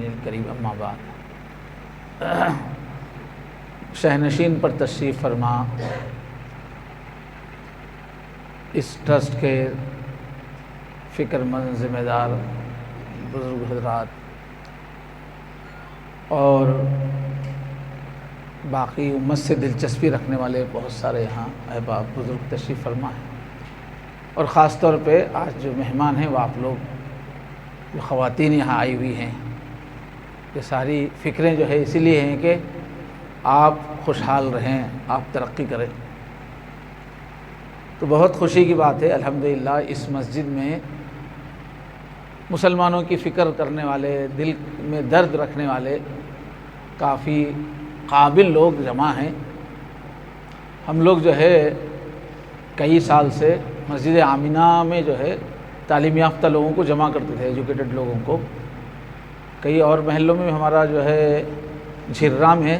الکریم، اما بعد۔ شہنشین پر تشریف فرما اس ٹرسٹ کے فکر مند ذمہ دار بزرگ حضرات اور باقی امت سے دلچسپی رکھنے والے بہت سارے یہاں احباب بزرگ تشریف فرما ہیں، اور خاص طور پہ آج جو مہمان ہیں وہ آپ لوگ جو خواتین یہاں آئی ہوئی ہیں، یہ ساری فکریں جو ہے اسی لیے ہیں کہ آپ خوشحال رہیں، آپ ترقی کریں۔ تو بہت خوشی کی بات ہے الحمدللہ اس مسجد میں مسلمانوں کی فکر کرنے والے، دل میں درد رکھنے والے کافی قابل لوگ جمع ہیں۔ ہم لوگ جو ہے کئی سال سے مسجد آمنہ میں جو ہے تعلیم یافتہ لوگوں کو جمع کرتے تھے، ایجوکیٹڈ لوگوں کو۔ کئی اور محلوں میں ہمارا جو ہے جھررا میں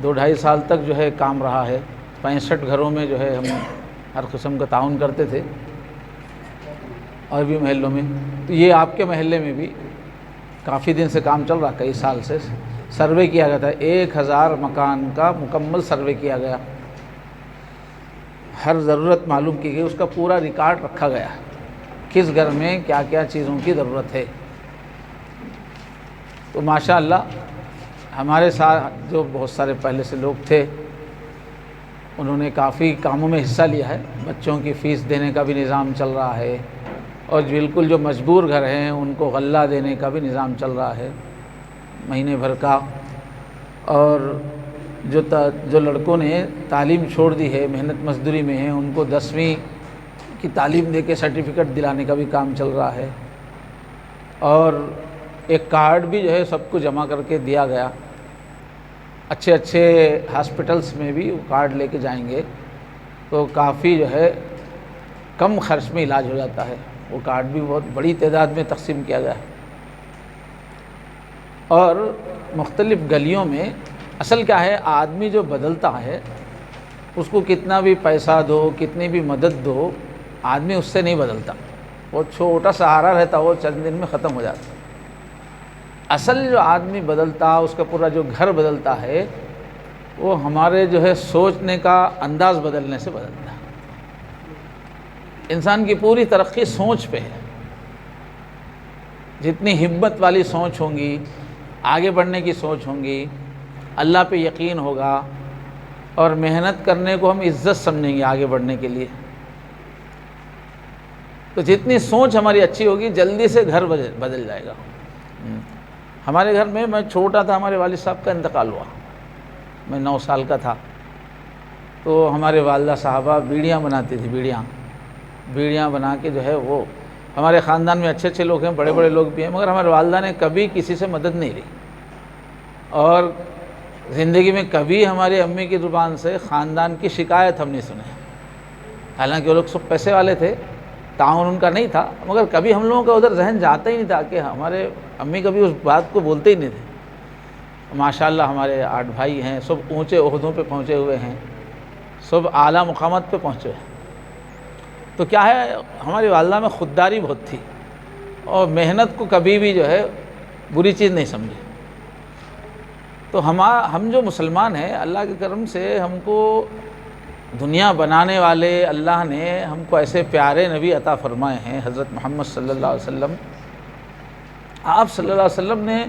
2-2.5 سال تک جو ہے کام رہا ہے، 65 گھروں میں جو ہے ہم ہر قسم کا تعاون کرتے تھے، اور بھی محلوں میں۔ تو یہ آپ کے محلے میں بھی کافی دن سے کام چل رہا، کئی سال سے سروے کیا گیا تھا، 1000 مکان کا مکمل سروے کیا گیا، ہر ضرورت معلوم کی گئی، اس کا پورا ریکارڈ رکھا گیا، کس گھر میں کیا کیا چیزوں کی ضرورت ہے۔ تو ماشاءاللہ ہمارے ساتھ جو بہت سارے پہلے سے لوگ تھے انہوں نے کافی کاموں میں حصہ لیا ہے، بچوں کی فیس دینے کا بھی نظام چل رہا ہے، اور بالکل جو مجبور گھر ہیں ان کو غلہ دینے کا بھی نظام چل رہا ہے مہینے بھر کا، اور جو لڑکوں نے تعلیم چھوڑ دی ہے، محنت مزدوری میں ہیں، ان کو 10ویں کی تعلیم دے کے سرٹیفکیٹ دلانے کا بھی کام چل رہا ہے، اور ایک کارڈ بھی جو ہے سب کو جمع کر کے دیا گیا۔ اچھے ہاسپٹلس میں بھی وہ کارڈ لے کے جائیں گے تو کافی جو ہے کم خرچ میں علاج ہو جاتا ہے، وہ کارڈ بھی بہت بڑی تعداد میں تقسیم کیا گیا ہے۔ اور مختلف گلیوں میں اصل کیا ہے، آدمی جو بدلتا ہے اس کو کتنا بھی پیسہ دو، کتنی بھی مدد دو، آدمی اس سے نہیں بدلتا، وہ چھوٹا سہارا رہتا، وہ چند دن میں ختم ہو جاتا۔ اصل جو آدمی بدلتا، اس کا پورا جو گھر بدلتا ہے، وہ ہمارے جو ہے سوچنے کا انداز بدلنے سے بدلتا ہے۔ انسان کی پوری ترقی سوچ پہ ہے، جتنی ہمت والی سوچ ہوں گی، آگے بڑھنے کی سوچ ہوں گی، اللہ پہ یقین ہوگا، اور محنت کرنے کو ہم عزت سمجھیں گے آگے بڑھنے کے لیے، تو جتنی سوچ ہماری اچھی ہوگی جلدی سے گھر بدل جائے گا۔ ہمارے گھر میں چھوٹا تھا، ہمارے والد صاحب کا انتقال ہوا، میں 9 سال کا تھا، تو ہمارے والدہ صاحبہ بیڑیاں بناتی تھی، بیڑیاں بنا کے جو ہے وہ ہمارے خاندان میں اچھے لوگ ہیں، بڑے لوگ بھی ہیں، مگر ہمارے والدہ نے کبھی کسی سے مدد نہیں لی، اور زندگی میں کبھی ہماری امی کی زبان سے خاندان کی شکایت ہم نہیں سنے، حالانکہ وہ لوگ سب پیسے والے تھے، تعاون ان کا نہیں تھا، مگر کبھی ہم لوگوں کا ادھر ذہن جاتا ہی نہیں تھا کہ ہمارے امی کبھی اس بات کو بولتے ہی نہیں تھے۔ ماشاءاللہ ہمارے 8 بھائی ہیں، سب اونچے عہدوں پہ پہنچے ہوئے ہیں، سب اعلیٰ مقامات پہ پہنچے ہیں۔ تو کیا ہے، ہماری والدہ میں خودداری بہت تھی، اور محنت کو کبھی بھی جو ہے بری چیز نہیں سمجھی۔ تو ہم جو مسلمان ہیں، اللہ کے کرم سے ہم کو دنیا بنانے والے اللہ نے ہم کو ایسے پیارے نبی عطا فرمائے ہیں، حضرت محمد صلی اللہ علیہ وسلم۔ آپ صلی اللہ علیہ وسلم نے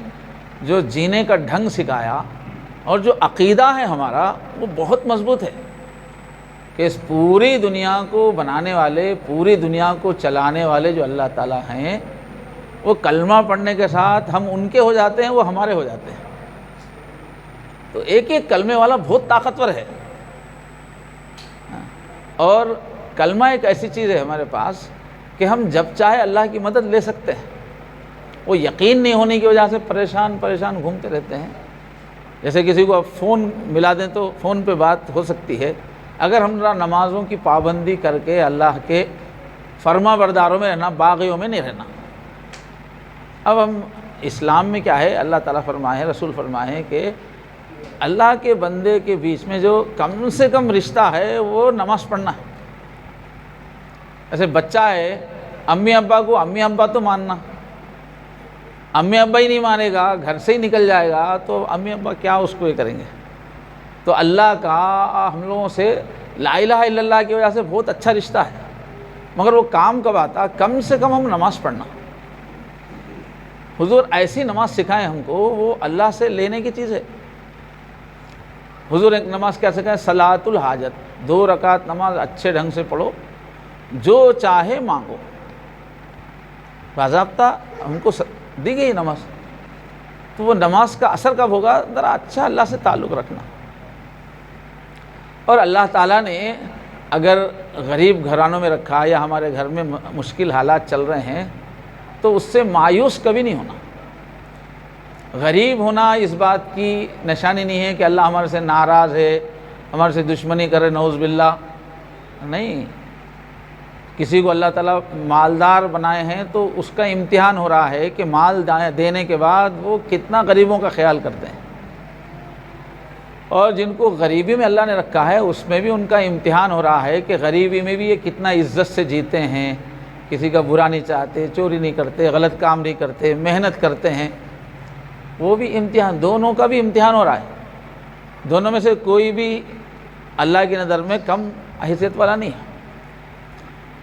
جو جینے کا ڈھنگ سکھایا، اور جو عقیدہ ہے ہمارا، وہ بہت مضبوط ہے کہ اس پوری دنیا کو بنانے والے، پوری دنیا کو چلانے والے جو اللہ تعالیٰ ہیں، وہ کلمہ پڑھنے کے ساتھ ہم ان کے ہو جاتے ہیں، وہ ہمارے ہو جاتے ہیں۔ تو ایک کلمے والا بہت طاقتور ہے، اور کلمہ ایک ایسی چیز ہے ہمارے پاس کہ ہم جب چاہے اللہ کی مدد لے سکتے ہیں۔ وہ یقین نہیں ہونے کی وجہ سے پریشان گھومتے رہتے ہیں۔ جیسے کسی کو آپ فون ملا دیں تو فون پہ بات ہو سکتی ہے، اگر ہم نمازوں کی پابندی کر کے اللہ کے فرما برداروں میں رہنا، باغیوں میں نہیں رہنا۔ اب ہم اسلام میں کیا ہے، اللہ تعالیٰ فرمائے، رسول فرمائے کہ اللہ کے بندے کے بیچ میں جو کم سے کم رشتہ ہے وہ نماز پڑھنا ہے۔ ایسے بچہ ہے، امی ابا کو امی ابا تو ماننا، امی ابا ہی نہیں مانے گا، گھر سے ہی نکل جائے گا، تو امی ابا کیا اس کو یہ کریں گے؟ تو اللہ کا ہم لوگوں سے لا الہ الا اللہ کی وجہ سے بہت اچھا رشتہ ہے، مگر وہ کام کب آتا؟ کم سے کم ہم نماز پڑھنا۔ حضور ایسی نماز سکھائیں ہم کو، وہ اللہ سے لینے کی چیز ہے۔ حضور ایک نماز کیا سکھائیں؟ صلاۃ الحاجت، 2 رکعت نماز اچھے ڈھنگ سے پڑھو، جو چاہے مانگو۔ باضابطہ ہم کو دی گئی نماز، تو وہ نماز کا اثر کب ہوگا؟ ذرا اچھا اللہ سے تعلق رکھنا۔ اور اللہ تعالیٰ نے اگر غریب گھرانوں میں رکھا یا ہمارے گھر میں مشکل حالات چل رہے ہیں تو اس سے مایوس کبھی نہیں ہونا۔ غریب ہونا اس بات کی نشانی نہیں ہے کہ اللہ ہمارے سے ناراض ہے، ہمارے سے دشمنی کرے، نعوذ باللہ۔ نہیں، کسی کو اللہ تعالیٰ مالدار بنائے ہیں تو اس کا امتحان ہو رہا ہے کہ مال دینے کے بعد وہ کتنا غریبوں کا خیال کرتے ہیں، اور جن کو غریبی میں اللہ نے رکھا ہے اس میں بھی ان کا امتحان ہو رہا ہے کہ غریبی میں بھی یہ کتنا عزت سے جیتے ہیں، کسی کا برا نہیں چاہتے، چوری نہیں کرتے، غلط کام نہیں کرتے، محنت کرتے ہیں۔ وہ بھی امتحان، دونوں کا بھی امتحان ہو رہا ہے۔ دونوں میں سے کوئی بھی اللہ کی نظر میں کم حیثیت والا نہیں ہے۔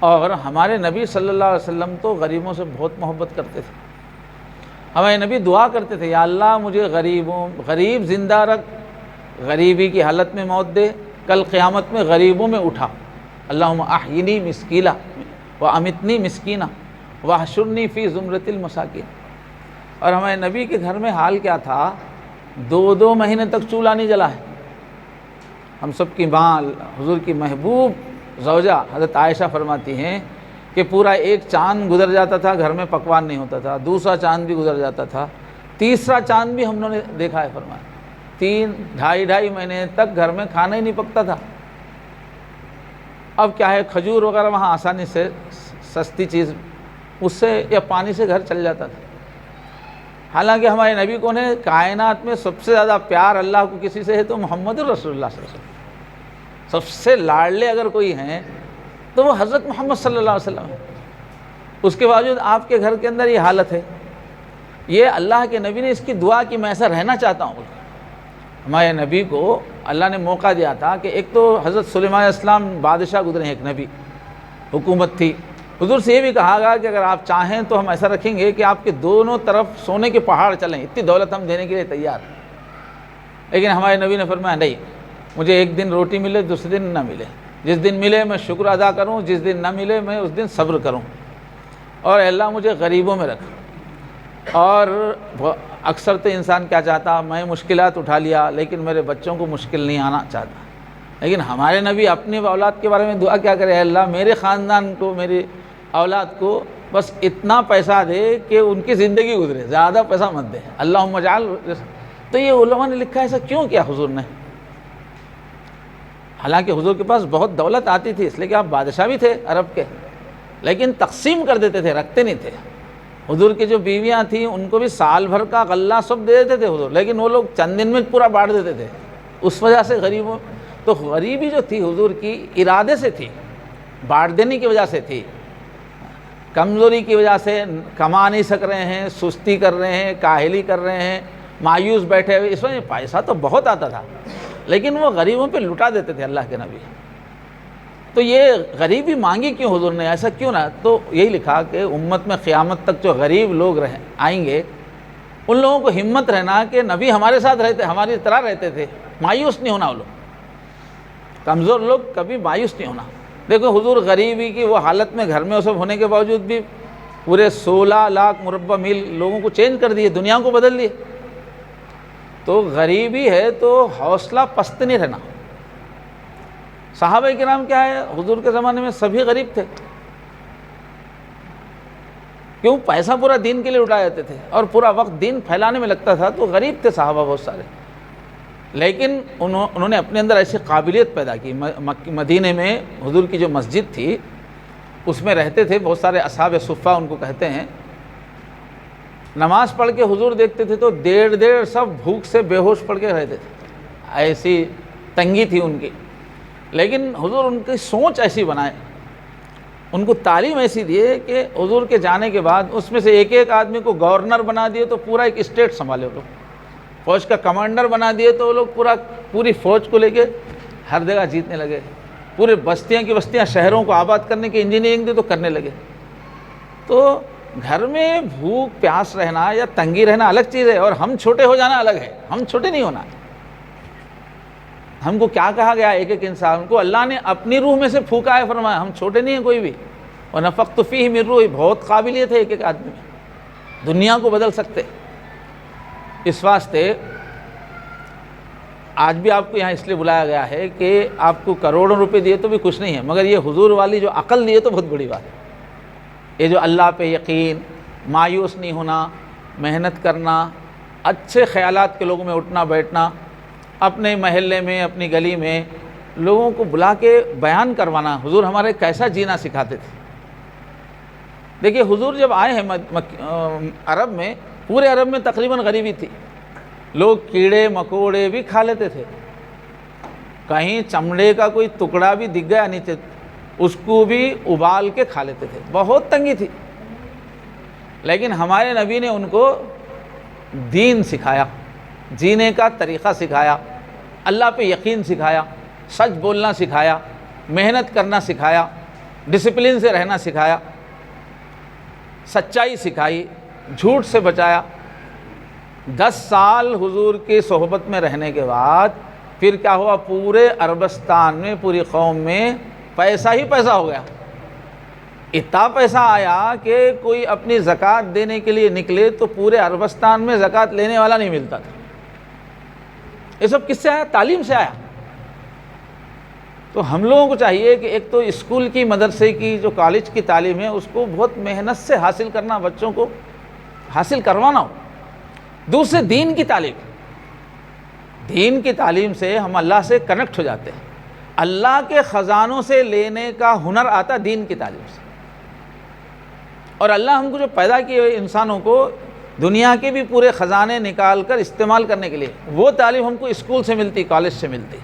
اور ہمارے نبی صلی اللہ علیہ وسلم تو غریبوں سے بہت محبت کرتے تھے۔ ہمارے نبی دعا کرتے تھے، یا اللہ مجھے غریب زندہ رکھ، غریبی کی حالت میں موت دے، کل قیامت میں غریبوں میں اٹھا۔ اللہم احینی مسکینا وامتنی مسکینا واحشرنی فی زمرۃ المساکین۔ اور ہمارے نبی کے گھر میں حال کیا تھا؟ 2 مہینے تک چولہا نہیں جلا ہے۔ ہم سب کی ماں، حضور کی محبوب زوجہ حضرت عائشہ فرماتی ہیں کہ پورا ایک چاند گزر جاتا تھا گھر میں پکوان نہیں ہوتا تھا، دوسرا چاند بھی گزر جاتا تھا، تیسرا چاند بھی ہم نے دیکھا ہے، فرمایا 3-2.5 مہینے تک گھر میں کھانا ہی نہیں پکتا تھا۔ اب کیا ہے، کھجور وغیرہ وہاں آسانی سے سستی چیز، اس سے یا پانی سے گھر چل جاتا تھا۔ حالانکہ ہمارے نبی کو نے کائنات میں سب سے زیادہ پیار اللہ کو کسی سے ہے تو محمد رسول اللہ صلی اللہ علیہ وسلم، سب سے لاڈلے اگر کوئی ہیں تو وہ حضرت محمد صلی اللہ علیہ وسلم ہے۔ اس کے باوجود آپ کے گھر کے اندر یہ حالت ہے۔ یہ اللہ کے نبی نے اس کی دعا کی، میں ایسا رہنا چاہتا ہوں۔ ہمارے نبی کو اللہ نے موقع دیا تھا کہ ایک تو حضرت سلیمان علیہ السلام بادشاہ گزرے ہیں، ایک نبی، حکومت تھی۔ حضور سے یہ بھی کہا گا کہ اگر آپ چاہیں تو ہم ایسا رکھیں گے کہ آپ کے دونوں طرف سونے کے پہاڑ چلیں، اتنی دولت ہم دینے کے لیے تیار ہیں۔ لیکن ہمارے نبی نے فرمایا نہیں، مجھے ایک دن روٹی ملے، دوسرے دن نہ ملے، جس دن ملے میں شکر ادا کروں، جس دن نہ ملے میں اس دن صبر کروں، اور اللہ مجھے غریبوں میں رکھ۔ اور اکثر تو انسان کیا چاہتا، میں مشکلات اٹھا لیا لیکن میرے بچوں کو مشکل نہیں آنا چاہتا۔ لیکن ہمارے نبی اپنی اولاد کے بارے میں دعا کیا کرے، اے اللہ میرے خاندان کو، میری اولاد کو بس اتنا پیسہ دے کہ ان کی زندگی گزرے، زیادہ پیسہ مت دے، اللہم اجعل۔ تو یہ علماء نے لکھا، ایسا کیوں کیا حضور نے؟ حالانکہ حضور کے پاس بہت دولت آتی تھی، اس لیے کہ آپ بادشاہ بھی تھے عرب کے، لیکن تقسیم کر دیتے تھے، رکھتے نہیں تھے۔ حضور کی جو بیویاں تھیں ان کو بھی سال بھر کا غلہ سب دے دیتے تھے حضور، لیکن وہ لوگ چند دن میں پورا بانٹ دیتے تھے۔ اس وجہ سے غریبوں، تو غریبی جو تھی حضور کی ارادے سے تھی، بانٹ دینے کی وجہ سے تھی۔ کمزوری کی وجہ سے کما نہیں سک رہے ہیں، سستی کر رہے ہیں، کاہلی کر رہے ہیں، مایوس بیٹھے ہوئے، اس وجہ پیسہ تو بہت آتا تھا لیکن وہ غریبوں پہ لٹا دیتے تھے اللہ کے نبی۔ تو یہ غریبی مانگی کیوں حضور نے، ایسا کیوں نہ؟ تو یہی لکھا کہ امت میں قیامت تک جو غریب لوگ آئیں گے ان لوگوں کو ہمت رہنا کہ نبی ہمارے ساتھ رہتے، ہماری طرح رہتے تھے، مایوس نہیں ہونا۔ وہ لوگ کمزور لوگ کبھی مایوس نہیں ہونا۔ دیکھو حضور غریبی کی وہ حالت میں گھر میں سب ہونے کے باوجود بھی پورے 16 لاکھ مربع میل لوگوں کو چینج کر دیے، دنیا کو بدل دیے۔ تو غریبی ہے تو حوصلہ پست نہیں رہنا۔ صحابہ کرام کیا ہے، حضور کے زمانے میں سبھی غریب تھے، کیوں؟ پیسہ پورا دین کے لیے اٹھا دیتے تھے اور پورا وقت دین پھیلانے میں لگتا تھا، تو غریب تھے صحابہ بہت سارے، لیکن انہوں نے اپنے اندر ایسی قابلیت پیدا کی۔ مدینے میں حضور کی جو مسجد تھی اس میں رہتے تھے بہت سارے اصحاب صفہ ان کو کہتے ہیں۔ نماز پڑھ کے حضور دیکھتے تھے تو دیر سب بھوک سے بے ہوش پڑھ کے رہتے تھے، ایسی تنگی تھی ان کی۔ لیکن حضور ان کی سوچ ایسی بنائے ان کو تعلیم ایسی دی ہے کہ حضور کے جانے کے بعد اس میں سے ایک ایک آدمی کو گورنر بنا دیے تو پورا ایک اسٹیٹ سنبھالے وہ لوگ، فوج کا کمانڈر بنا دیے تو وہ لوگ پوری فوج کو لے کے ہر جگہ جیتنے لگے، پورے بستیاں کی بستیاں شہروں کو آباد کرنے کی انجینئرنگ دی تو کرنے لگے۔ تو گھر میں بھوک پیاس رہنا یا تنگی رہنا الگ چیز ہے، اور ہم چھوٹے ہو جانا الگ ہے۔ ہم چھوٹے نہیں ہونا۔ ہم کو کیا کہا گیا ایک ایک انسان کو؟ اللہ نے اپنی روح میں سے پھونکا ہے، فرمایا ہم چھوٹے نہیں ہیں کوئی بھی۔ وَنَفَخْتُ فِيهِ مِن روحی، بہت قابلیت ہے ایک ایک آدمی میں، دنیا کو بدل سکتے۔ اس واسطے آج بھی آپ کو یہاں اس لیے بلایا گیا ہے کہ آپ کو کروڑوں روپے دیے تو بھی کچھ نہیں ہے، مگر یہ حضور والی جو عقل دی ہے تو بہت بڑی بات ہے۔ یہ جو اللہ پہ یقین، مایوس نہیں ہونا، محنت کرنا، اچھے خیالات کے لوگوں میں اٹھنا بیٹھنا، اپنے محلے میں اپنی گلی میں لوگوں کو بلا کے بیان کروانا، حضور ہمارے کیسا جینا سکھاتے تھے۔ دیکھیے حضور جب آئے ہیں عرب میں، پورے عرب میں تقریباً غریبی تھی، لوگ کیڑے مکوڑے بھی کھا لیتے تھے، کہیں چمڑے کا کوئی ٹکڑا بھی دکھ گیا نیچے اس کو بھی ابال کے کھا لیتے تھے، بہت تنگی تھی۔ لیکن ہمارے نبی نے ان کو دین سکھایا، جینے کا طریقہ سکھایا، اللہ پہ یقین سکھایا، سچ بولنا سکھایا، محنت کرنا سکھایا، ڈسپلن سے رہنا سکھایا، سچائی سکھائی، جھوٹ سے بچایا۔ 10 سال حضور کی صحبت میں رہنے کے بعد پھر کیا ہوا؟ پورے عربستان میں، پوری قوم میں پیسہ ہی پیسہ ہو گیا۔ اتنا پیسہ آیا کہ کوئی اپنی زکوٰۃ دینے کے لیے نکلے تو پورے عربستان میں زکوٰۃ لینے والا نہیں ملتا تھا۔ یہ سب کس سے آیا؟ تعلیم سے آیا۔ تو ہم لوگوں کو چاہیے کہ ایک تو اسکول کی، مدرسے کی، جو کالج کی تعلیم ہے اس کو بہت محنت سے حاصل کرنا، بچوں کو حاصل کروانا ہو۔ دوسرے دین کی تعلیم، دین کی تعلیم سے ہم اللہ سے کنیکٹ ہو جاتے ہیں، اللہ کے خزانوں سے لینے کا ہنر آتا دین کی تعلیم سے۔ اور اللہ ہم کو جو پیدا کیے ہوئے انسانوں کو دنیا کے بھی پورے خزانے نکال کر استعمال کرنے کے لیے، وہ تعلیم ہم کو اسکول سے ملتی، کالج سے ملتی۔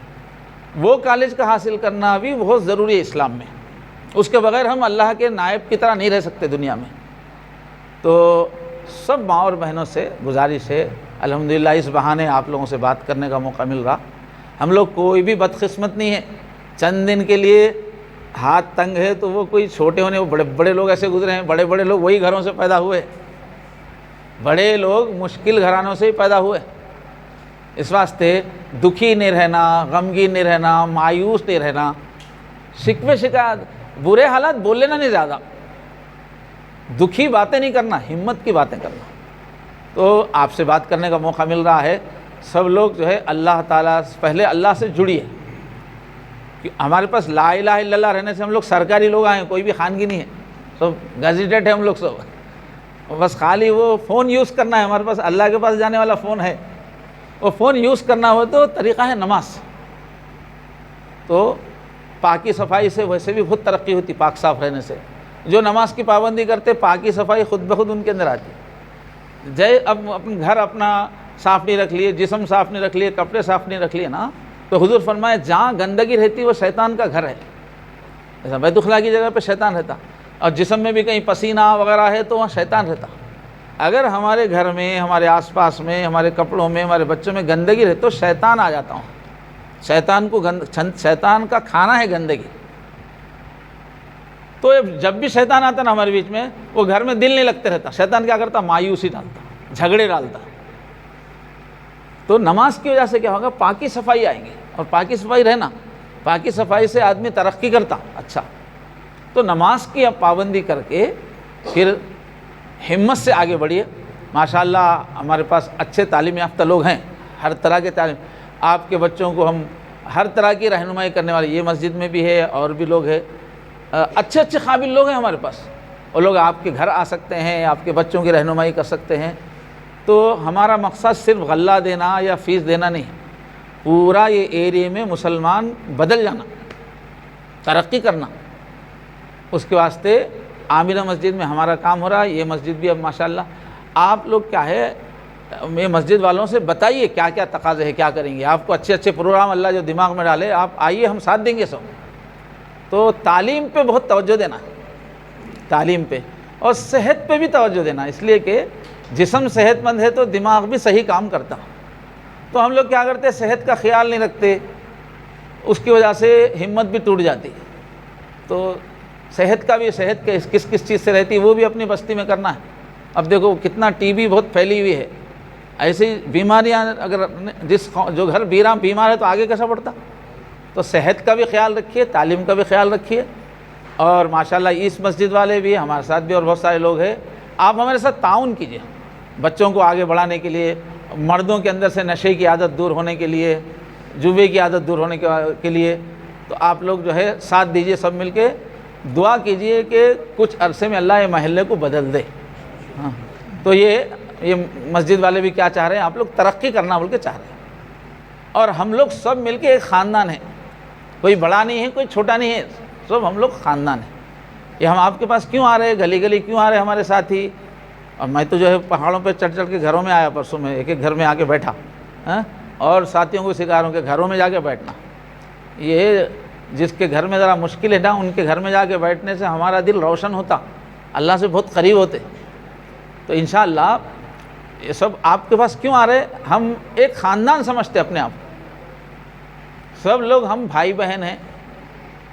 وہ کالج کا حاصل کرنا بھی بہت ضروری ہے اسلام میں، اس کے بغیر ہم اللہ کے نائب کی طرح نہیں رہ سکتے دنیا میں۔ تو سب ماں اور بہنوں سے گزارش ہے، الحمدللہ اس بہانے آپ لوگوں سے بات کرنے کا موقع مل رہا۔ ہم لوگ کوئی بھی بدقسمت نہیں ہے، چند دن کے لیے ہاتھ تنگ ہے تو وہ کوئی چھوٹے ہونے، وہ بڑے بڑے لوگ ایسے گزرے ہیں، بڑے بڑے لوگ وہی گھروں سے پیدا ہوئے، بڑے لوگ مشکل گھرانوں سے ہی پیدا ہوئے۔ اس واسطے دکھی نہیں رہنا، غمگین نہیں رہنا، مایوس نہیں رہنا، شکوے شکایت، برے حالات بول لینا نہیں، زیادہ دکھی باتیں نہیں کرنا، ہمت کی باتیں کرنا۔ تو آپ سے بات کرنے کا موقع مل رہا ہے، سب لوگ جو ہے اللہ تعالیٰ پہلے اللہ سے جڑیے، کہ ہمارے پاس لا الہ الا اللہ رہنے سے ہم لوگ سرکاری لوگ آئے ہیں، کوئی بھی خانگی نہیں ہے، سب گزیٹڈ ہے ہم لوگ سب، بس خالی وہ فون یوز کرنا ہے، ہمارے پاس اللہ کے پاس جانے والا فون ہے، وہ فون یوز کرنا ہو تو طریقہ ہے نماز۔ تو پاکی صفائی سے ویسے بھی بہت ترقی ہوتی، پاک صاف رہنے سے۔ جو نماز کی پابندی کرتے، پاکی صفائی خود بخود ان کے اندر آتی۔ جے اب اپنے گھر اپنا صاف نہیں رکھ لیے، جسم صاف نہیں رکھ لیے، کپڑے صاف نہیں رکھ لیے نا، تو حضور فرمایا جہاں گندگی رہتی وہ شیطان کا گھر ہے، ایسا بیت الخلاء کی جگہ پہ شیطان رہتا، اور جسم میں بھی کہیں پسینہ وغیرہ ہے تو وہاں شیطان رہتا۔ اگر ہمارے گھر میں، ہمارے آس پاس میں، ہمارے کپڑوں میں، ہمارے بچوں میں گندگی رہے تو شیطان آ جاتا ہوں، شیطان کا کھانا ہے گندگی۔ تو جب بھی شیطان آتا نا ہمارے بیچ میں، وہ گھر میں دل نہیں لگتے رہتا، شیطان کیا کرتا؟ مایوسی ڈالتا، جھگڑے ڈالتا۔ تو نماز کی وجہ سے کیا ہوگا؟ پاکی صفائی آئیں گے، اور پاکی صفائی رہنا، پاکی صفائی سے آدمی ترقی کرتا۔ اچھا، تو نماز کی اب پابندی کر کے پھر ہمت سے آگے بڑھیے۔ ماشاءاللہ ہمارے پاس اچھے تعلیم یافتہ لوگ ہیں، ہر طرح کے تعلیم، آپ کے بچوں کو ہم ہر طرح کی رہنمائی کرنے والے، یہ مسجد میں بھی ہے اور بھی لوگ ہیں، اچھے اچھے قابل لوگ ہیں ہمارے پاس، وہ لوگ آپ کے گھر آ سکتے ہیں، آپ کے بچوں کی رہنمائی کر سکتے ہیں۔ تو ہمارا مقصد صرف غلہ دینا یا فیس دینا نہیں، پورا یہ ایریے میں مسلمان بدل جانا، ترقی کرنا، اس کے واسطے عامرہ مسجد میں ہمارا کام ہو رہا ہے۔ یہ مسجد بھی اب ماشاءاللہ آپ لوگ کیا ہے، یہ مسجد والوں سے بتائیے کیا کیا تقاضے ہیں، کیا کریں گے، آپ کو اچھے اچھے پروگرام اللہ جو دماغ میں ڈالے، آپ آئیے، ہم ساتھ دیں گے سب۔ تو تعلیم پہ بہت توجہ دینا ہے، تعلیم پہ اور صحت پہ بھی توجہ دینا، اس لیے کہ جسم صحت مند ہے تو دماغ بھی صحیح کام کرتا. تو ہم لوگ کیا کرتے ہیں، صحت کا خیال نہیں رکھتے، اس کی وجہ سے ہمت بھی ٹوٹ جاتی. تو صحت کا بھی، صحت کے کس کس چیز سے رہتی ہے وہ بھی اپنی بستی میں کرنا ہے. اب دیکھو کتنا ٹی بی بہت پھیلی ہوئی ہے، ایسی بیماریاں اگر جو گھر بیمار ہے تو آگے کیسا بڑھتا. تو صحت کا بھی خیال رکھیے، تعلیم کا بھی خیال رکھیے. اور ماشاءاللہ اس مسجد والے بھی، ہمارے ساتھ بھی اور بہت سارے لوگ ہیں، آپ ہمارے ساتھ تعاون کیجیے بچوں کو آگے بڑھانے کے لیے، مردوں کے اندر سے نشے کی عادت دور ہونے کے لیے، جوے کی عادت دور ہونے کے لیے. تو آپ لوگ جو ہے ساتھ دیجیے، سب مل کے دعا کیجیے کہ کچھ عرصے میں اللہ یہ محلے کو بدل دے. ہاں تو یہ مسجد والے بھی کیا چاہ رہے ہیں، آپ لوگ ترقی کرنا بول کے چاہ رہے ہیں. اور ہم لوگ سب مل کے ایک خاندان ہیں، کوئی بڑا نہیں ہے کوئی چھوٹا نہیں ہے، سب ہم لوگ خاندان ہیں. یہ ہم آپ کے پاس کیوں آ رہے ہیں، گلی گلی کیوں آ رہے ہیں ہمارے ساتھی. اور میں تو جو ہے پہاڑوں پہ چڑھ چڑھ کے گھروں میں آیا، پرسوں میں ایک ایک گھر میں آ کے بیٹھا اور ساتھیوں کو سکھا رہا ہوں کہ گھروں میں جا کے بیٹھنا. یہ جس کے گھر میں ذرا مشکل ہے نا، ان کے گھر میں جا کے بیٹھنے سے ہمارا دل روشن ہوتا، اللہ سے بہت قریب ہوتے. تو انشاءاللہ یہ سب آپ کے پاس کیوں آ رہے، ہم ایک خاندان سمجھتے اپنے آپ، سب لوگ ہم بھائی بہن ہیں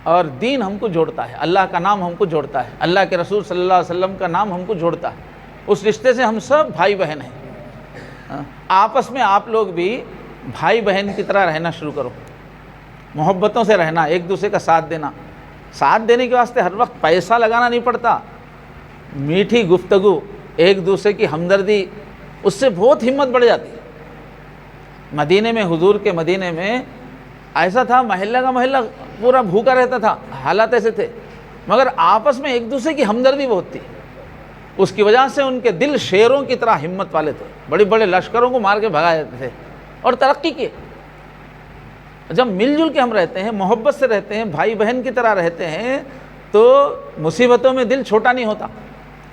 اور دین ہم کو جوڑتا ہے، اللہ کا نام ہم کو جوڑتا ہے، اللہ کے رسول صلی اللہ علیہ وسلم کا نام ہم کو جوڑتا ہے. اس رشتے سے ہم سب بھائی بہن ہیں. آپس میں آپ لوگ بھی بھائی بہن کی طرح رہنا شروع کرو، محبتوں سے رہنا، ایک دوسرے کا ساتھ دینا. ساتھ دینے کے واسطے ہر وقت پیسہ لگانا نہیں پڑتا، میٹھی گفتگو، ایک دوسرے کی ہمدردی، اس سے بہت ہمت بڑھ جاتی ہے. مدینے میں، حضور کے مدینے میں ایسا تھا، محلہ کا محلہ پورا بھوکا رہتا تھا، حالات ایسے تھے، مگر آپس میں ایک دوسرے کی ہمدردی بہت تھی. اس کی وجہ سے ان کے دل شیروں کی طرح ہمت والے تھے، بڑے بڑے لشکروں کو مار کے بھگا دیتے تھے اور ترقی کیے. جب مل جل کے ہم رہتے ہیں، محبت سے رہتے ہیں، بھائی بہن کی طرح رہتے ہیں، تو مصیبتوں میں دل چھوٹا نہیں ہوتا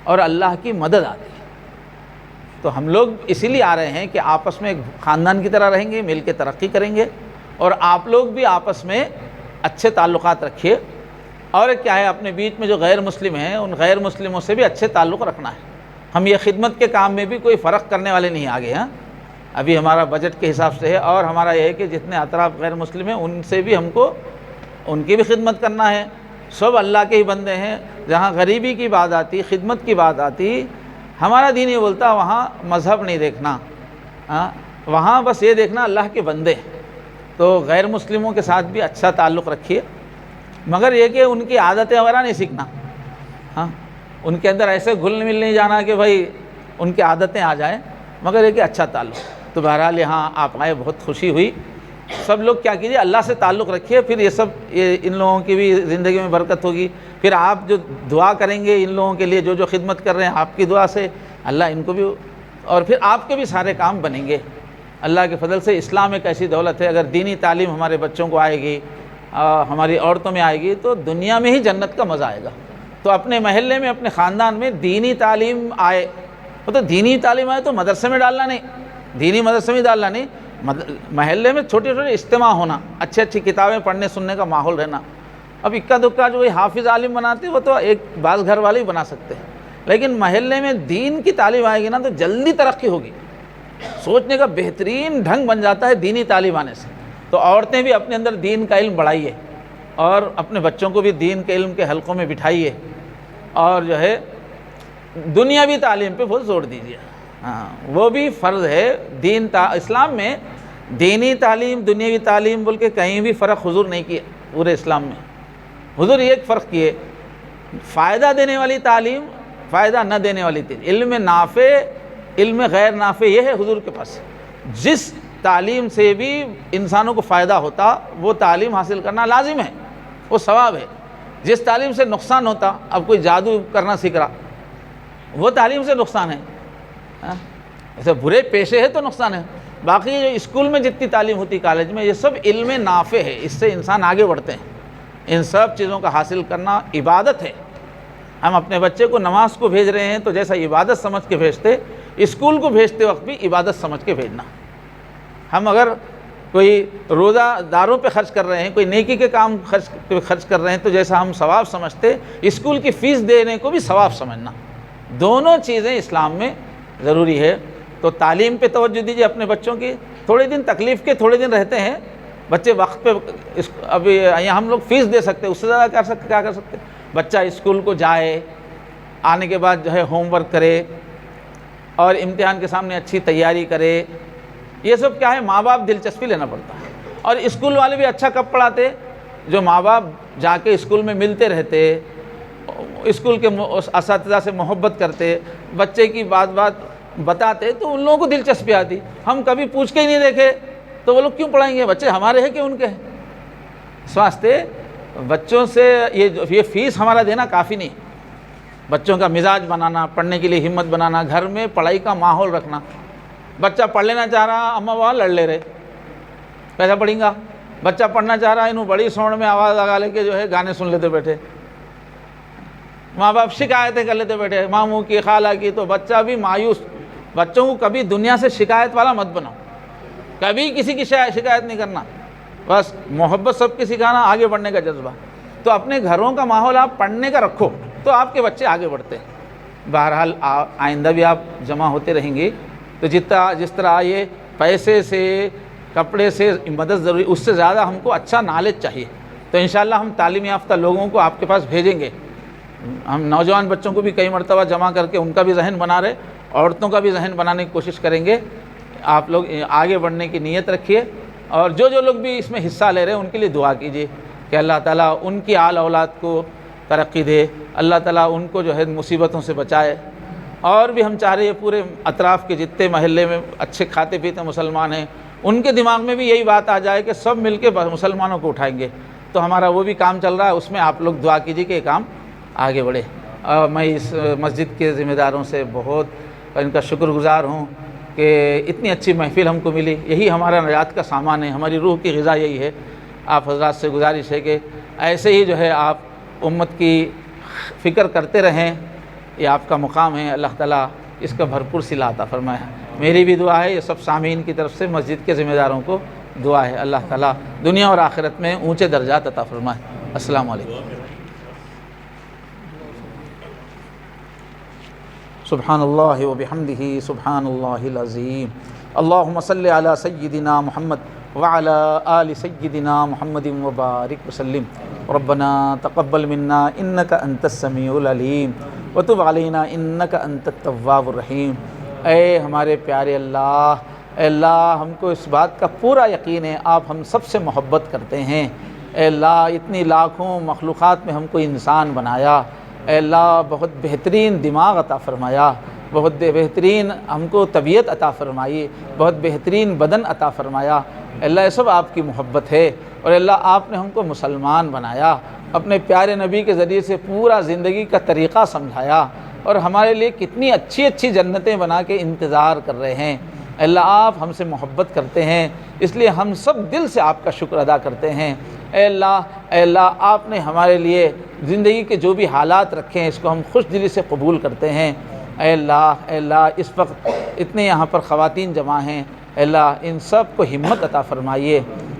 اور اللہ کی مدد آتی ہے. تو ہم لوگ اسی لیے آ رہے ہیں کہ آپس میں ایک خاندان کی طرح رہیں گے، مل کے ترقی کریں گے. اور آپ لوگ بھی آپس میں اچھے تعلقات رکھیے. اور کیا ہے، اپنے بیچ میں جو غیر مسلم ہیں، ان غیر مسلموں سے بھی اچھے تعلق رکھنا ہے. ہم یہ خدمت کے کام میں بھی کوئی فرق کرنے والے نہیں آگے ہیں. ابھی ہمارا بجٹ کے حساب سے ہے، اور ہمارا یہ ہے کہ جتنے اطراف غیر مسلم ہیں ان سے بھی ہم کو ان کی بھی خدمت کرنا ہے. سب اللہ کے ہی بندے ہیں. جہاں غریبی کی بات آتی، خدمت کی بات آتی، ہمارا دین یہ بولتا وہاں مذہب نہیں دیکھنا، وہاں بس یہ دیکھنا اللہ کے بندے. تو غیر مسلموں کے ساتھ بھی اچھا تعلق رکھیے، مگر یہ کہ ان کی عادتیں وغیرہ نہیں سیکھنا. ان کے اندر ایسے گھل مل نہیں جانا کہ بھائی ان کی عادتیں آ جائیں، مگر یہ کہ اچھا تعلق. تو بہرحال یہاں آپ آئے، بہت خوشی ہوئی. سب لوگ کیا کیجیے، اللہ سے تعلق رکھیے، پھر یہ ان لوگوں کی بھی زندگی میں برکت ہوگی. پھر آپ جو دعا کریں گے ان لوگوں کے لیے جو خدمت کر رہے ہیں، آپ کی دعا سے اللہ ان کو بھی، اور پھر آپ کے بھی سارے کام بنیں گے. اللہ کے فضل سے اسلام ایک ایسی دولت ہے، اگر دینی تعلیم ہمارے بچوں کو آئے گی، ہماری عورتوں میں آئے گی، تو دنیا میں ہی جنت کا مزہ آئے گا. تو اپنے محلے میں، اپنے خاندان میں دینی تعلیم آئے. تو دینی تعلیم آئے تو مدرسے میں ڈالنا نہیں، دینی مدرسے میں ڈالنا نہیں، محلے میں چھوٹے چھوٹے اجتماع ہونا، اچھی اچھی کتابیں پڑھنے سننے کا ماحول رہنا. اب اکا دکا جو حافظ عالم بناتے وہ تو ایک بعض گھر والے ہی بنا سکتے ہیں، لیکن محلے میں دین کی تعلیم آئے گی نا تو جلدی ترقی ہوگی. سوچنے کا بہترین ڈھنگ بن جاتا ہے دینی تعلیم آنے سے. تو عورتیں بھی اپنے اندر دین کا علم بڑھائیے، اور اپنے بچوں کو بھی دین کے علم کے حلقوں میں بٹھائیے، اور جو ہے دنیاوی تعلیم پہ بہت زور دیجیے. وہ بھی فرض ہے. اسلام میں دینی تعلیم، دنیاوی تعلیم بول کے کہیں بھی فرق حضور نہیں کیا پورے اسلام میں. حضور ایک فرق کیے، فائدہ دینے والی تعلیم، فائدہ نہ دینے والی تعلیم. علم نافع، علم غیر نافع، یہ ہے حضور کے پاس. جس تعلیم سے بھی انسانوں کو فائدہ ہوتا وہ تعلیم حاصل کرنا لازم ہے، وہ ثواب ہے. جس تعلیم سے نقصان ہوتا، اب کوئی جادو کرنا سیکھ رہا، وہ تعلیم سے نقصان ہے. ایسے برے پیشے ہے تو نقصان ہے. باقی جو اسکول میں جتنی تعلیم ہوتی، کالج میں، یہ سب علم نافع ہے، اس سے انسان آگے بڑھتے ہیں. ان سب چیزوں کا حاصل کرنا عبادت ہے. ہم اپنے بچے کو نماز کو بھیج رہے ہیں تو جیسا عبادت سمجھ کے بھیجتے، اسکول کو بھیجتے وقت بھی عبادت سمجھ کے بھیجنا. ہم اگر کوئی روزہ داروں پہ خرچ کر رہے ہیں، کوئی نیکی کے کام خرچ کر رہے ہیں، تو جیسا ہم ثواب سمجھتے اسکول کی فیس دینے کو بھی ثواب سمجھنا، دونوں چیزیں اسلام میں ضروری ہے۔ تو تعلیم پہ توجہ دیجیے اپنے بچوں کی، تھوڑے دن تکلیف کے تھوڑے دن رہتے ہیں بچے وقت پہ، ابھی یہاں ہم لوگ فیس دے سکتے، اس سے زیادہ کیا کر سکتے؟ بچہ اسکول کو جائے، آنے کے بعد جو ہے ہوم ورک کرے اور امتحان کے سامنے اچھی تیاری کرے، یہ سب کیا ہے؟ ماں باپ دلچسپی لینا پڑتا ہے۔ اور اسکول والے بھی اچھا کب پڑھاتے؟ جو ماں باپ جا کے اسکول میں ملتے رہتے، اسکول کے اساتذہ سے محبت کرتے، بچے کی بات بتاتے، تو ان لوگوں کو دلچسپی آتی۔ ہم کبھی پوچھ کے ہی نہیں دیکھے تو وہ لوگ کیوں پڑھائیں گے؟ بچے ہمارے ہیں کہ ان کے ہیں؟ اس واسطے بچوں سے یہ فیس ہمارا دینا کافی نہیں، بچوں کا مزاج بنانا، پڑھنے کے لیے ہمت بنانا، گھر میں پڑھائی کا ماحول رکھنا۔ بچہ پڑھ لینا چاہ رہا، اماں وہاں لڑ لے رہے، کیسا پڑھیں گا؟ بچہ پڑھنا چاہ رہا، انہوں بڑی ساؤنڈ میں آواز لگا لے کے جو ہے گانے سن لیتے بیٹھے، ماں باپ شکایتیں کر لیتے بیٹھے، ماموں کی، خالہ کی، تو بچہ بھی مایوس۔ بچوں کو کبھی دنیا سے شکایت والا مت بناؤ، کبھی کسی کی شکایت نہیں کرنا، بس محبت سب کی سکھانا، آگے بڑھنے کا جذبہ۔ تو اپنے گھروں کا ماحول آپ پڑھنے کا رکھو تو آپ کے بچے آگے بڑھتے ہیں۔ بہرحال آئندہ بھی آپ جمع ہوتے رہیں گے، تو جس طرح یہ پیسے سے، کپڑے سے مدد ضروری، اس سے زیادہ ہم کو اچھا نالج چاہیے۔ تو انشاءاللہ ہم تعلیم یافتہ لوگوں کو آپ کے پاس بھیجیں گے۔ ہم نوجوان بچوں کو بھی کئی مرتبہ جمع کر کے ان کا بھی ذہن بنا رہے، عورتوں کا بھی ذہن بنانے کی کوشش کریں گے۔ آپ لوگ آگے بڑھنے کی نیت رکھیے، اور جو لوگ بھی اس میں حصہ لے رہے ہیں ان کے لیے دعا کیجیے کہ اللہ تعالیٰ ان کی آل اولاد کو ترقی دے، اللہ تعالیٰ ان کو جو ہے مصیبتوں سے بچائے۔ اور بھی ہم چاہ رہے ہیں پورے اطراف کے جتنے محلے میں اچھے کھاتے پیتے مسلمان ہیں، ان کے دماغ میں بھی یہی بات آ جائے کہ سب مل کے مسلمانوں کو اٹھائیں گے۔ تو ہمارا وہ بھی کام چل رہا ہے، اس میں آپ لوگ دعا کیجیے کہ یہ کام آگے بڑھے۔ میں اس مسجد کے ذمہ داروں سے بہت ان کا شکر گزار ہوں کہ اتنی اچھی محفل ہم کو ملی، یہی ہمارا نجات کا سامان ہے، ہماری روح کی غذا یہی ہے۔ آپ حضرات سے گزارش ہے کہ ایسے ہی جو ہے آپ امت کی فکر کرتے رہیں، یہ آپ کا مقام ہے، اللہ تعالیٰ اس کا بھرپور صلہ عطا فرمائے۔ میری بھی دعا ہے، یہ سب سامعین کی طرف سے مسجد کے ذمہ داروں کو دعا ہے، اللہ تعالیٰ دنیا اور آخرت میں اونچے درجات عطا فرمائے۔ السلام علیکم۔ سبحان اللہ وبحمدہ، سبحان اللہ العظیم۔ اللہم صلی علی سیدنا محمد وعلی آل سیدنا محمد وبارک وسلم۔ ربنا تقبل منا انک انت السمیع العلیم وتب علینا انک انت التواب الرحیم۔ اے ہمارے پیارے اللہ، اے اللہ ہم کو اس بات کا پورا یقین ہے آپ ہم سب سے محبت کرتے ہیں۔ اے اللہ اتنی لاکھوں مخلوقات میں ہم کو انسان بنایا، اے اللہ بہت بہترین دماغ عطا فرمایا، بہت بہترین ہم کو طبیعت عطا فرمائی، بہت بہترین بدن عطا فرمایا۔ اللہ یہ سب آپ کی محبت ہے، اور اللہ آپ نے ہم کو مسلمان بنایا، اپنے پیارے نبی کے ذریعے سے پورا زندگی کا طریقہ سمجھایا، اور ہمارے لیے کتنی اچھی اچھی جنتیں بنا کے انتظار کر رہے ہیں۔ اللہ آپ ہم سے محبت کرتے ہیں، اس لیے ہم سب دل سے آپ کا شکر ادا کرتے ہیں۔ اے اللہ آپ نے ہمارے لیے زندگی کے جو بھی حالات رکھے ہیں اس کو ہم خوش دلی سے قبول کرتے ہیں۔ اے اللہ اس وقت اتنے یہاں پر خواتین جمع ہیں، اے اللہ ان سب کو ہمت عطا فرمائیے،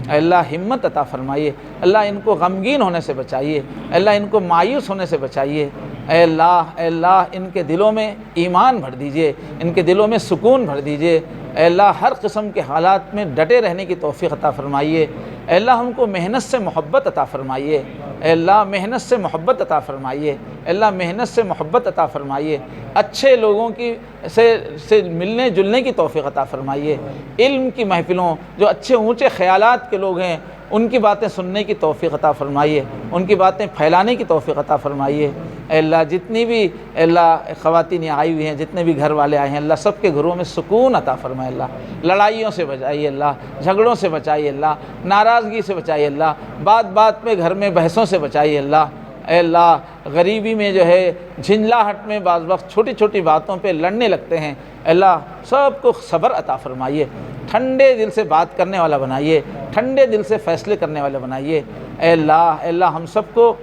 اے اللہ ہمت عطا فرمائیے، اللہ ان کو غمگین ہونے سے بچائیے، اے اللہ ان کو مایوس ہونے سے بچائیے۔ اے اللہ ان کے دلوں میں ایمان بھر دیجئے، ان کے دلوں میں سکون بھر دیجئے۔ اے اللہ ہر قسم کے حالات میں ڈٹے رہنے کی توفیق عطا فرمائیے۔ اے اللہ ہم کو محنت سے محبت عطا فرمائیے، اے اللہ محنت سے محبت عطا فرمائیے، اے اللہ محنت سے محبت عطا فرمائیے، اچھے لوگوں کی سے ملنے جلنے کی توفیق عطا فرمائیے، علم کی محفلوں، جو اچھے اونچے خیالات کے لوگ ہیں ان کی باتیں سننے کی توفیق عطا فرمائیے، ان کی باتیں پھیلانے کی توفیق عطا فرمائیے۔ اے اللہ جتنی بھی اے اللہ خواتین آئی ہوئی ہیں، جتنے بھی گھر والے آئے ہیں، اللہ سب کے گھروں میں سکون عطا فرمائے، اللہ لڑائیوں سے بچائیے، اللہ جھگڑوں سے بچائیے، اللہ ناراضگی سے بچائیے، اللہ بات میں گھر میں بحثوں سے بچائیے، اللہ اے اللہ غریبی میں جو ہے جھنجلاہٹ میں بعض وقت چھوٹی چھوٹی باتوں پہ لڑنے لگتے ہیں، اللہ سب کو صبر عطا فرمائیے، ٹھنڈے دل سے بات کرنے والا بنائیے، ٹھنڈے دل سے فیصلے کرنے والا بنائیے۔ اے اللہ ہم سب کو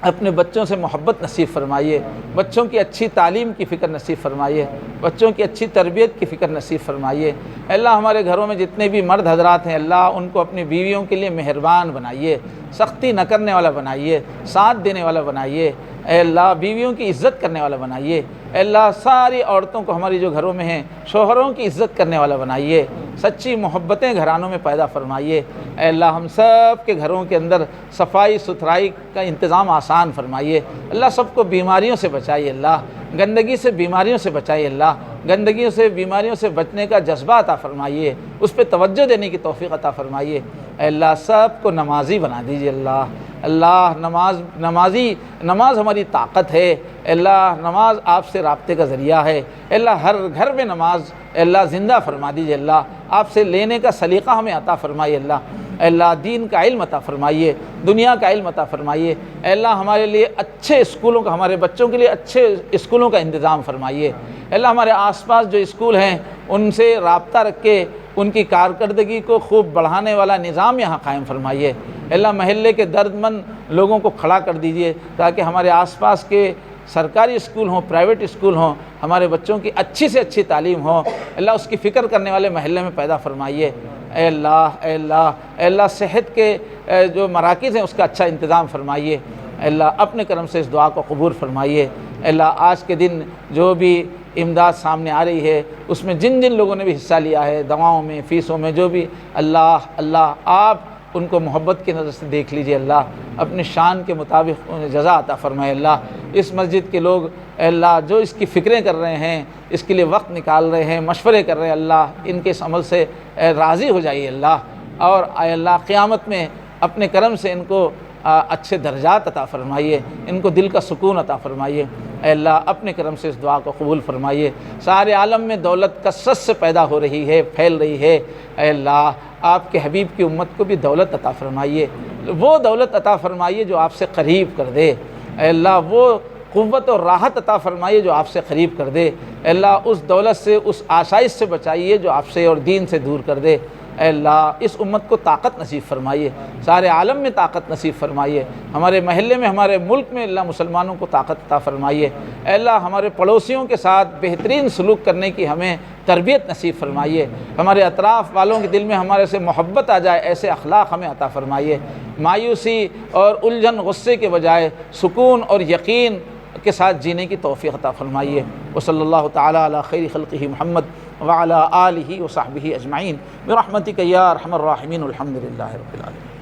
اپنے بچوں سے محبت نصیب فرمائیے، بچوں کی اچھی تعلیم کی فکر نصیب فرمائیے، بچوں کی اچھی تربیت کی فکر نصیب فرمائیے۔ اللہ ہمارے گھروں میں جتنے بھی مرد حضرات ہیں اللہ ان کو اپنی بیویوں کے لیے مہربان بنائیے، سختی نہ کرنے والا بنائیے، ساتھ دینے والا بنائیے۔ اے اللہ بیویوں کی عزت کرنے والا بنائیے۔ اے اللہ ساری عورتوں کو ہماری جو گھروں میں ہیں شوہروں کی عزت کرنے والا بنائیے، سچی محبتیں گھرانوں میں پیدا فرمائیے۔ اے اللہ ہم سب کے گھروں کے اندر صفائی ستھرائی کا انتظام آسان فرمائیے۔ اللہ سب کو بیماریوں سے بچائیے، اللہ گندگی سے بیماریوں سے بچائیے، اللہ گندگیوں سے بیماریوں سے بچنے کا جذبہ عطا فرمائیے، اس پہ توجہ دینے کی توفیق عطا فرمائیے۔ اے اللہ سب کو نمازی بنا دیجیے، اللہ نماز ہماری طاقت ہے، اے اللہ نماز آپ سے رابطے کا ذریعہ ہے، اے اللہ ہر گھر میں نماز اے اللہ زندہ فرما دیجیے، اللہ آپ سے لینے کا سلیقہ ہمیں عطا فرمائیے، اے اللہ دین کا علم عطا فرمائیے، دنیا کا علم عطا فرمائیے۔ اے اللہ ہمارے لیے اچھے اسکولوں کا، ہمارے بچوں کے لیے اچھے اسکولوں کا انتظام فرمائیے۔ اے اللہ ہمارے آس پاس جو اسکول ہیں ان سے رابطہ رکھ کے ان کی کارکردگی کو خوب بڑھانے والا نظام یہاں قائم فرمائیے۔ اے اللہ محلے کے درد مند لوگوں کو کھڑا کر دیجیے تاکہ ہمارے آس پاس کے سرکاری اسکول ہوں، پرائیویٹ اسکول ہوں، ہمارے بچوں کی اچھی سے اچھی تعلیم ہو۔ اللہ اس کی فکر کرنے والے محلے میں پیدا فرمائیے۔ اے اللہ صحت کے جو مراکز ہیں اس کا اچھا انتظام فرمائیے۔ اے اللہ اپنے کرم سے اس دعا کو قبول فرمائیے۔ اے اللہ آج کے دن جو بھی امداد سامنے آ رہی ہے اس میں جن جن لوگوں نے بھی حصہ لیا ہے، دواؤں میں، فیسوں میں، جو بھی اللہ آپ ان کو محبت کی نظر سے دیکھ لیجئے، اللہ اپنی شان کے مطابق انہیں جزا عطا فرمائے۔ اللہ اس مسجد کے لوگ اے اللہ جو اس کی فکریں کر رہے ہیں، اس کے لیے وقت نکال رہے ہیں، مشورے کر رہے ہیں، اللہ ان کے اس عمل سے راضی ہو جائیے اللہ، اور اے اللہ قیامت میں اپنے کرم سے ان کو اچھے درجات عطا فرمائیے، ان کو دل کا سکون عطا فرمائیے۔ اے اللہ اپنے کرم سے اس دعا کو قبول فرمائیے۔ سارے عالم میں دولت کثرت سے پیدا ہو رہی ہے، پھیل رہی ہے، اے اللہ آپ کے حبیب کی امت کو بھی دولت عطا فرمائیے، وہ دولت عطا فرمائیے جو آپ سے قریب کر دے۔ اے اللہ وہ قوت اور راحت عطا فرمائیے جو آپ سے قریب کر دے۔ اے اللہ اس دولت سے، اس آسائش سے بچائیے جو آپ سے اور دین سے دور کر دے۔ اے اللہ اس امت کو طاقت نصیب فرمائیے، سارے عالم میں طاقت نصیب فرمائیے، ہمارے محلے میں، ہمارے ملک میں اللہ مسلمانوں کو طاقت عطا فرمائیے۔ اے اللہ ہمارے پڑوسیوں کے ساتھ بہترین سلوک کرنے کی ہمیں تربیت نصیب فرمائیے، ہمارے اطراف والوں کے دل میں ہمارے سے محبت آ جائے ایسے اخلاق ہمیں عطا فرمائیے۔ مایوسی اور الجھن غصے کے بجائے سکون اور یقین کے ساتھ جینے کی توفیق عطا فرمائیے۔ وصلی اللہ تعالی علی خیر خلقہ محمد وعلی آلہ وصحبہ اجمعین برحمتک یا ارحم الراحمین، الحمد للہ رب العالمین۔